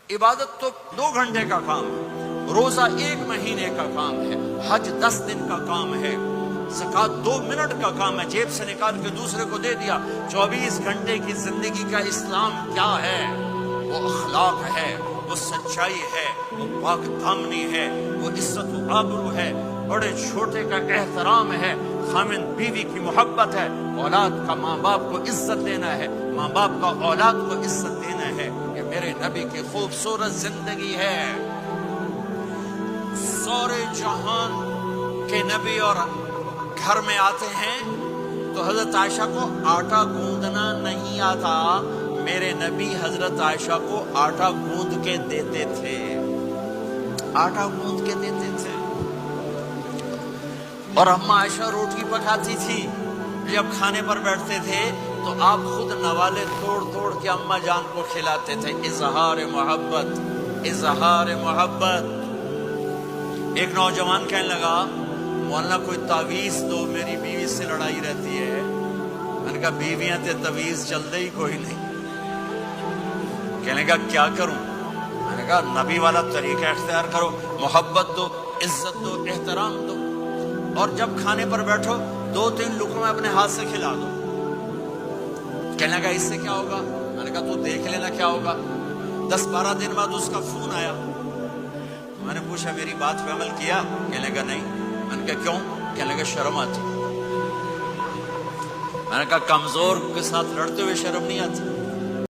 عبادت تو 2 گھنٹے کا کام ہے، روزہ 1 مہینے کا کام ہے، حج 10 دن کا کام ہے، زکوٰۃ 2 منٹ کا کام ہے، جیب سے نکال کے دوسرے کو دے دیا۔ 24 گھنٹے کی زندگی کا اسلام کیا ہے؟ وہ اخلاق ہے، وہ سچائی ہے، وہ پاک دامنی ہے، وہ عزت و آبرو ہے، بڑے چھوٹے کا احترام ہے، خامن بیوی کی محبت ہے، اولاد کا ماں باپ کو عزت دینا ہے، ماں باپ کا اولاد کو عزت دینا ہے۔ یہ میرے نبی کی خوبصورت زندگی ہے۔ سورے جہان کے نبی اور گھر میں آتے ہیں تو حضرت عائشہ کو آٹا گوندنا نہیں آتا، میرے نبی حضرت عائشہ کو آٹا گوند کے دیتے تھے، آٹا گوند کے دیتے تھے۔ اور اماں عائشہ روٹی پکاتی تھی، جب کھانے پر بیٹھتے تھے تو آپ خود نوالے توڑ توڑ کے اماں جان کو کھلاتے تھے۔ اظہار محبت، اظہار محبت۔ ایک نوجوان کہنے لگا مولانا کوئی تعویذ دو، میری بیوی سے لڑائی رہتی ہے۔ میں نے کہا بیویاں تے تعویذ چلتے ہی کوئی نہیں۔ کہنے کا کیا کروں؟ میں نے کہا نبی والا طریقہ اختیار کرو، محبت دو، عزت دو، احترام دو، اور جب کھانے پر بیٹھو 2-3 لقمے اپنے ہاتھ سے کھلا دو۔ کہنے کا اس سے کیا ہوگا؟ میں نے کہا تو دیکھ لینا کیا ہوگا۔ 10-12 دن بعد اس کا فون آیا، میں نے پوچھا میری بات پہ عمل کیا؟ کہنے کا نہیں۔ میں نے کہا کیوں؟ کہنے کا شرم آتی۔ میں نے کہا کمزور کے ساتھ لڑتے ہوئے شرم نہیں آتی؟